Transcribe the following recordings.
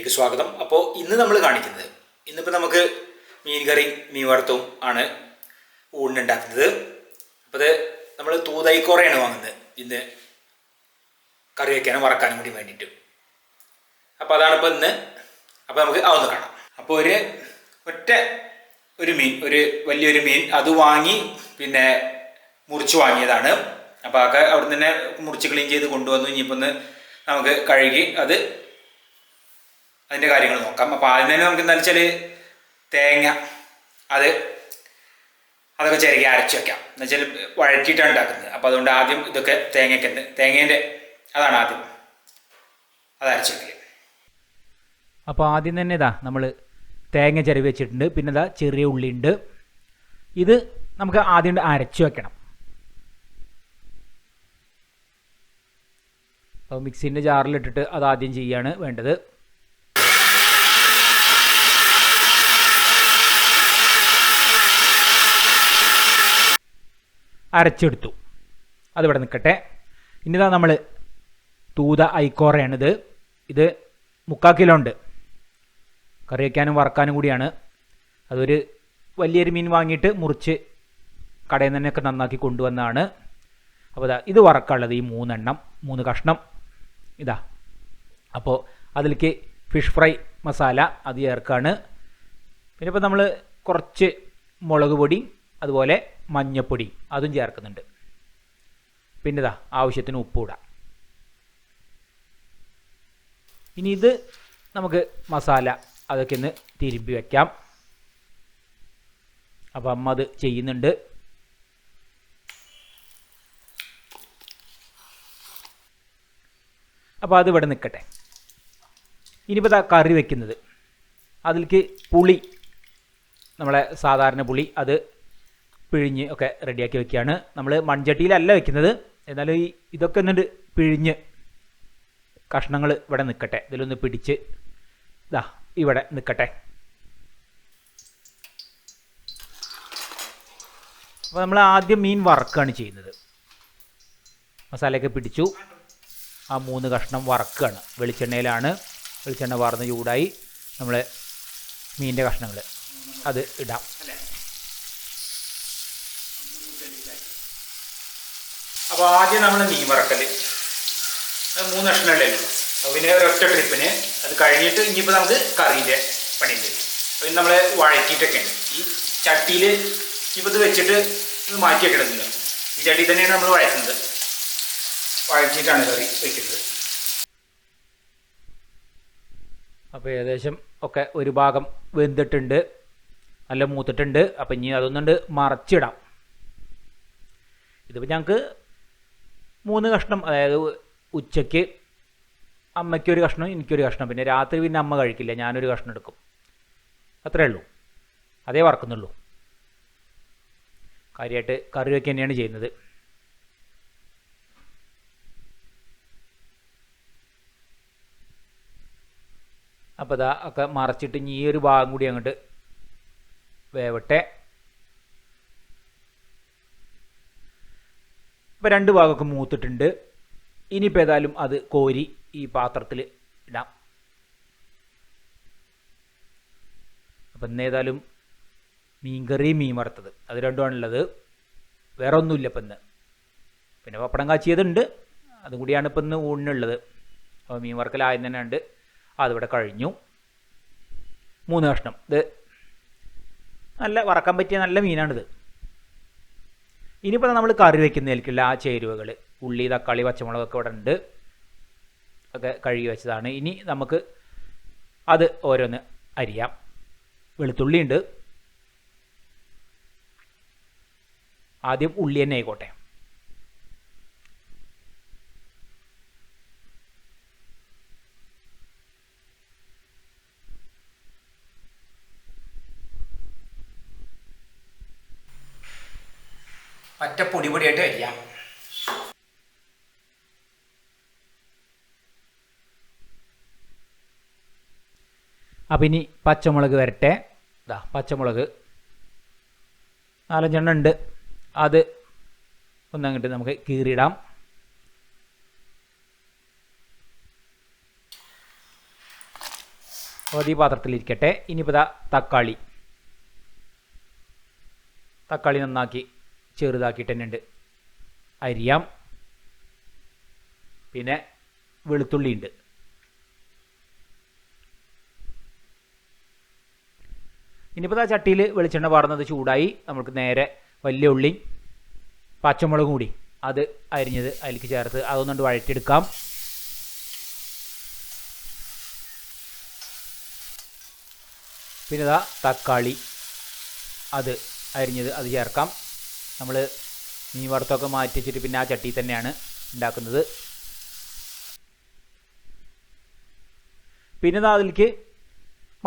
വീഡിയോയിലേക്ക് സ്വാഗതം. അപ്പോൾ ഇന്ന് നമ്മൾ കാണിക്കുന്നത്, ഇന്നിപ്പോൾ നമുക്ക് മീൻ കറി മീൻ വറുത്തവും ആണ് ഊണിനുണ്ടാക്കുന്നത്. അപ്പോൾ അത് നമ്മൾ തൂതൈക്കോറയാണ് വാങ്ങുന്നത് ഇന്ന് കറി വയ്ക്കാനും വറക്കാനും കൂടി വേണ്ടിയിട്ട്. അപ്പോൾ അതാണ് ഇപ്പോൾ ഇന്ന്. അപ്പോൾ നമുക്ക് അതൊന്ന് കാണാം. അപ്പോൾ ഒരു മീൻ, ഒരു വലിയൊരു മീൻ അത് വാങ്ങി പിന്നെ മുറിച്ച് വാങ്ങിയതാണ്. അപ്പോൾ അതൊക്കെ അവിടെ നിന്ന് തന്നെ മുറിച്ച് ക്ലീൻ ചെയ്ത് കൊണ്ടുവന്നു. ഇനിയിപ്പോൾ ഒന്ന് നമുക്ക് കഴുകി അതിൻ്റെ കാര്യങ്ങൾ നോക്കാം. അപ്പോൾ ആദ്യം തന്നെ നമുക്ക് എന്താണെന്ന് വെച്ചാൽ തേങ്ങ അതൊക്കെ ചിരകി അരച്ച് വയ്ക്കാം. എന്ന് വെച്ചാൽ വഴറ്റിയിട്ടാണ് ഉണ്ടാക്കുന്നത്. അപ്പോൾ അതുകൊണ്ട് ആദ്യം ഇതൊക്കെ തേങ്ങേൻ്റെ അതാണ് ആദ്യം അത് അരച്ച് വയ്ക്കുക. അപ്പോൾ ആദ്യം തന്നെ നമ്മൾ തേങ്ങ ചിരവി വെച്ചിട്ടുണ്ട്. പിന്നെ ചെറിയ ഉള്ളി ഉണ്ട്. ഇത് നമുക്ക് ആദ്യം അരച്ച് വെക്കണം. അപ്പോൾ മിക്സിൻ്റെ ജാറിലിട്ടിട്ട് അത് ആദ്യം ചെയ്യാണ് വേണ്ടത്. അരച്ചെടുത്തു, അതിവിടെ നിൽക്കട്ടെ. ഇനിതാ നമ്മൾ തൂത ഐക്കോറയാണിത്. ഇത് 3/4 കിലോ ഉണ്ട്. കറി വയ്ക്കാനും വറക്കാനും കൂടിയാണ്. അതൊരു വലിയൊരു മീൻ വാങ്ങിയിട്ട് മുറിച്ച് കടയിൽ നിന്ന് തന്നെയൊക്കെ നന്നാക്കി കൊണ്ടുവന്നതാണ്. അപ്പോൾ ഇത് വറക്കാനുള്ളത് ഈ 3 കഷ്ണം ഇതാ. അപ്പോൾ അതിലേക്ക് ഫിഷ് ഫ്രൈ മസാല അത് ചേർക്കാണ്. പിന്നെ ഇപ്പോൾ നമ്മൾ കുറച്ച് മുളക് പൊടി അതുപോലെ മഞ്ഞപ്പൊടി അതും ചേർക്കുന്നുണ്ട്. പിന്നെ ആവശ്യത്തിന് ഉപ്പ് ഇടാം. ഇനി ഇത് നമുക്ക് മസാല അതൊക്കെ ഒന്ന് തിരുമ്പി വയ്ക്കാം. അപ്പോൾ അമ്മ അത് ചെയ്യുന്നുണ്ട്. അപ്പോൾ അത് ഇവിടെ നിൽക്കട്ടെ. ഇനിയിപ്പോൾ കറി വയ്ക്കുന്നത്, അതിലേക്ക് പുളി, നമ്മളെ സാധാരണ പുളി അത് പിഴിഞ്ഞ് ഒക്കെ റെഡിയാക്കി വെക്കുകയാണ്. നമ്മൾ മൺചട്ടിയിലല്ല വെക്കുന്നത്. എന്നാലും ഇതൊക്കെ എന്നിട്ട് പിഴിഞ്ഞ് കഷ്ണങ്ങൾ ഇവിടെ നിൽക്കട്ടെ. ഇതിലൊന്ന് പിടിച്ച് ഇവിടെ നിൽക്കട്ടെ. അപ്പോൾ നമ്മൾ ആദ്യം മീൻ വറക്കുകയാണ് ചെയ്യുന്നത്. മസാലയൊക്കെ പിടിച്ചു. ആ 3 കഷ്ണം വറക്കുകയാണ്. വെളിച്ചെണ്ണയിലാണ്. വെളിച്ചെണ്ണ വാർന്ന് ചൂടായി നമ്മൾ മീനിൻ്റെ കഷ്ണങ്ങൾ അത് ഇടാം. അപ്പോൾ ആദ്യം നമ്മൾ മീൻ വറക്കൽ 3 കഷ്ണമല്ലേ ഉള്ളൂ. അപ്പോൾ പിന്നെ ഒരൊറ്റ ട്രിപ്പിന് അത് കഴിഞ്ഞിട്ട് ഇനിയിപ്പോൾ നമുക്ക് കറീൻ്റെ പണിയുണ്ട്. അപ്പോൾ നമ്മൾ വഴറ്റിയിട്ടൊക്കെയാണ് ഈ ചട്ടിയിൽ. ഇപ്പോൾ ഇത് വെച്ചിട്ട് ഇത് മാറ്റി വെക്കണമെന്നില്ല. ഈ ചട്ടിയിൽ തന്നെയാണ് നമ്മൾ വഴറ്റുന്നത്. വഴറ്റിയിട്ടാണ് കറി വയ്ക്കുന്നത്. അപ്പോൾ ഏകദേശം ഒക്കെ ഒരു ഭാഗം വെന്തിട്ടുണ്ട്, നല്ല മൂത്തിട്ടുണ്ട്. അപ്പം ഇനി അതൊന്നുകൊണ്ട് മറച്ചിടാം. ഇതിപ്പോൾ ഞങ്ങൾക്ക് 3 കഷ്ണം, അതായത് ഉച്ചയ്ക്ക് അമ്മയ്ക്കൊരു കഷ്ണം എനിക്കൊരു കഷ്ണം, പിന്നെ രാത്രി പിന്നെ അമ്മ കഴിക്കില്ല, ഞാനൊരു കഷ്ണം എടുക്കും. അത്രേ ഉള്ളൂ. അതേ വറക്കുന്നുള്ളൂ. കാര്യമായിട്ട് കറി വയ്ക്കുക തന്നെയാണ് ചെയ്യുന്നത്. അപ്പോൾ ഒക്കെ മറച്ചിട്ട് ഇനി ഈ ഒരു ഭാഗം കൂടി അങ്ങോട്ട് വേവട്ടെ. ഇപ്പോൾ 2 ഭാഗമൊക്കെ മൂത്തിട്ടുണ്ട്. ഇനിയിപ്പോൾ ഏതായാലും അത് കോരി ഈ പാത്രത്തിൽ ഇടാം. അപ്പം ഇന്നേതായാലും മീൻകറി മീൻ വറുത്തത് അത് രണ്ടുമാണുള്ളത്. വേറെ ഒന്നുമില്ല ഇപ്പം ഇന്ന്. പിന്നെ പപ്പടം കാച്ചിയതുണ്ട്, അതും കൂടിയാണ് ഇപ്പം ഇന്ന് ഊണിനുള്ളത്. അപ്പോൾ മീൻ വറുക്കലാദ്യം തന്നെ ഉണ്ട്. അതിവിടെ കഴിഞ്ഞു. 3 കഷ്ണം. ഇത് നല്ല വറക്കാൻ പറ്റിയ നല്ല മീനാണിത്. ഇനിയിപ്പോൾ നമ്മൾ കറി വയ്ക്കുന്നതിലേക്കുള്ള ആ ചേരുവകൾ, ഉള്ളി, തക്കാളി, പച്ചമുളകൊക്കെ ഇവിടെ ഉണ്ട്. ഒക്കെ കഴുകി വെച്ചതാണ്. ഇനി നമുക്ക് അത് ഓരോന്ന് അരിയാം. വെളുത്തുള്ളി ഉണ്ട്. ആദ്യം ഉള്ളി തന്നെ ആയിക്കോട്ടെ. മറ്റേ പൊടിയായിട്ട് അരിയാം. അപ്പം ഇനി പച്ചമുളക് വരട്ടെ. പച്ചമുളക് 4-5 എണ്ണം ഉണ്ട്. അത് ഒന്നങ്ങോട്ട് നമുക്ക് കീറിയിടാം. അപ്പോൾ അത് ഈ പാത്രത്തിലിരിക്കട്ടെ. ഇനിയിപ്പോൾ ഇതാ തക്കാളി നന്നാക്കി ചെറുതാക്കിയിട്ട് തന്നെ ഉണ്ട്. അരിയാം. പിന്നെ വെളുത്തുള്ളി ഉണ്ട്. ഇനിയിപ്പോൾ ആ ചട്ടിയിൽ വെളിച്ചെണ്ണ പാർന്നത് ചൂടായി. നമുക്ക് നേരെ വലിയ ഉള്ളി പച്ചമുളകും കൂടി അത് അരിഞ്ഞത് അതിലേക്ക് ചേർത്ത് അതൊന്നുകൊണ്ട് വഴറ്റിയെടുക്കാം. പിന്നെ ഇതാ തക്കാളി അത് അരിഞ്ഞത് അത് ചേർക്കാം. നമ്മൾ മീൻ വറുത്തൊക്കെ മാറ്റി വെച്ചിട്ട് പിന്നെ ആ ചട്ടി തന്നെയാണ് ഉണ്ടാക്കുന്നത്. പിന്നെ ഇതാ അതിലേക്ക്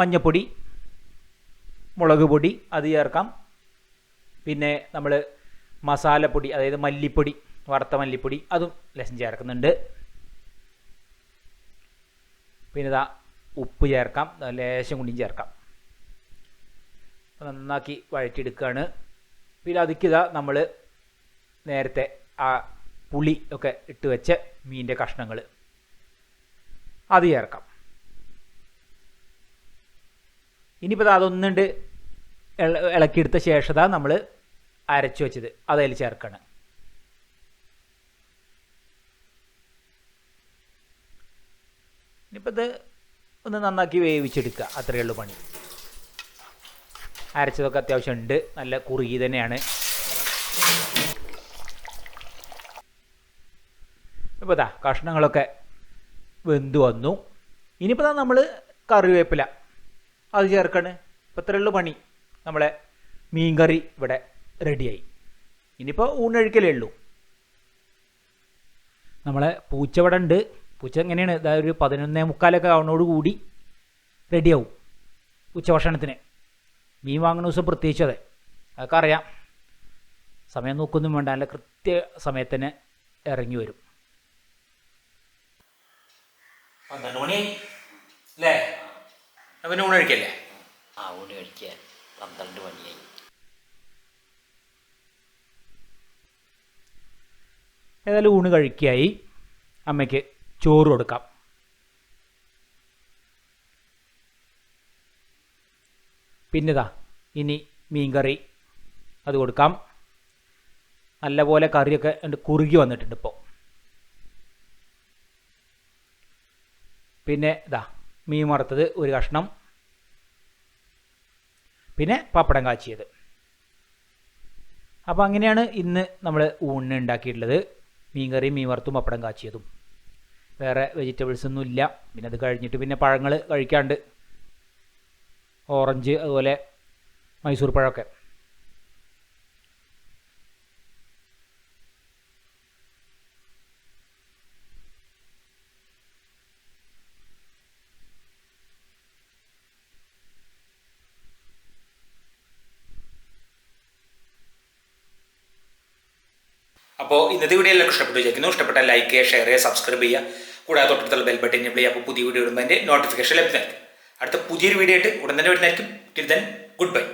മഞ്ഞൾപ്പൊടി, മുളക് പൊടി അത് ചേർക്കാം. പിന്നെ നമ്മൾ മസാലപ്പൊടി, അതായത് മല്ലിപ്പൊടി, വറുത്ത മല്ലിപ്പൊടി അതും ലേശം ചേർക്കുന്നുണ്ട്. പിന്നെ ഇതാ ഉപ്പ് ചേർക്കാം, ലേശം കൂടിയും ചേർക്കാം. നന്നാക്കി വഴറ്റിയെടുക്കുകയാണ്. പിന്നെ അതിക്കിതാ നമ്മൾ നേരത്തെ ആ പുളി ഒക്കെ ഇട്ട് വെച്ച മീനിൻ്റെ കഷ്ണങ്ങൾ അത് ചേർക്കാം. ഇനിയിപ്പോൾ അതൊന്നുണ്ട് ഇളക്കിയെടുത്ത ശേഷം നമ്മൾ അരച്ചു വെച്ചത് അതിൽ ചേർക്കണം. ഇനിയിപ്പോൾ ഇത് ഒന്ന് നന്നാക്കി വേവിച്ചെടുക്കുക, അത്രയേ ഉള്ളൂ പണി. അരച്ചതൊക്കെ അത്യാവശ്യം ഉണ്ട്, നല്ല കുറുകി തന്നെയാണ്. ഇപ്പോൾ ഇതാ കഷ്ണങ്ങളൊക്കെ വെന്ത് വന്നു. ഇനിയിപ്പോൾ നമ്മൾ കറിവേപ്പില അത് ചേർക്കണ്. ഇപ്പോൾ ഇത്രയേ ഉള്ളൂ പണി. നമ്മളെ മീൻ കറി ഇവിടെ റെഡിയായി. ഇനിയിപ്പോൾ ഊണഴിക്കലേ ഉള്ളൂ. നമ്മളെ പൂച്ച ഇവിടെ ഉണ്ട്. പൂച്ച എങ്ങനെയാണ് അതായത് ഒരു 11:45 ആവുന്നതോട് കൂടി റെഡിയാവും ഉച്ചഭക്ഷണത്തിന്. മീൻ വാങ്ങുന്ന ദിവസം പ്രത്യേകിച്ച് അതൊക്കെ അറിയാം. സമയം നോക്കൊന്നും വേണ്ട, നല്ല കൃത്യ സമയത്തിന് ഇറങ്ങി വരും. 12 മണിയായി അല്ലേ? പിന്നെ ഊണ് കഴിക്കല്ലേ? ഊണ് കഴിക്കാൻ 12 മണിയായി. ഏതായാലും ഊണ് കഴിക്കായി. അമ്മയ്ക്ക് ചോറ് കൊടുക്കാം. പിന്നെതാ ഇനി മീൻകറി അത് കൊടുക്കാം. നല്ലപോലെ കറിയൊക്കെ കുറുകി വന്നിട്ടുണ്ട് ഇപ്പോൾ. പിന്നെ ഇതാ മീൻ വറുത്തത് ഒരു കഷ്ണം, പിന്നെ പപ്പടം കാച്ചിയത്. അപ്പോൾ അങ്ങനെയാണ് ഇന്ന് നമ്മൾ ഊണിന് ഉണ്ടാക്കിയിട്ടുള്ളത്. മീൻ കറിയും മീൻ വറുത്തും പപ്പടം കാച്ചിയതും. വേറെ വെജിറ്റബിൾസ് ഒന്നും ഇല്ല. പിന്നെ അത് കഴിഞ്ഞിട്ട് പിന്നെ പഴങ്ങൾ കഴിക്കാണ്ട്, ഓറഞ്ച് അതുപോലെ മൈസൂർ പഴമൊക്കെ. അപ്പോൾ ഇന്നത്തെ വീഡിയോ എല്ലാവർക്കും ഇഷ്ടപ്പെട്ടു വിചാരിക്കുന്നു. ഇഷ്ടപ്പെട്ടാൽ ലൈക്ക് ചെയ്യുക, ഷെയർ ചെയ്യുക, സബ്സ്ക്രൈബ് ചെയ്യുക. കൂടാതെ തൊട്ടടുത്തുള്ള ബെൽ ബട്ടൺ എനേബിൾ ചെയ്യുക. അപ്പോൾ പുതിയ വീഡിയോ ഇടുമ്പോൾ അതിൻ്റെ നോട്ടിഫിക്കേഷൻ ലഭിക്കുന്നതായിരിക്കും. അടുത്ത പുതിയൊരു വീഡിയോ ആയിട്ട് ഉടൻ തന്നെ വരുന്നതായിരിക്കും. Till then good bye.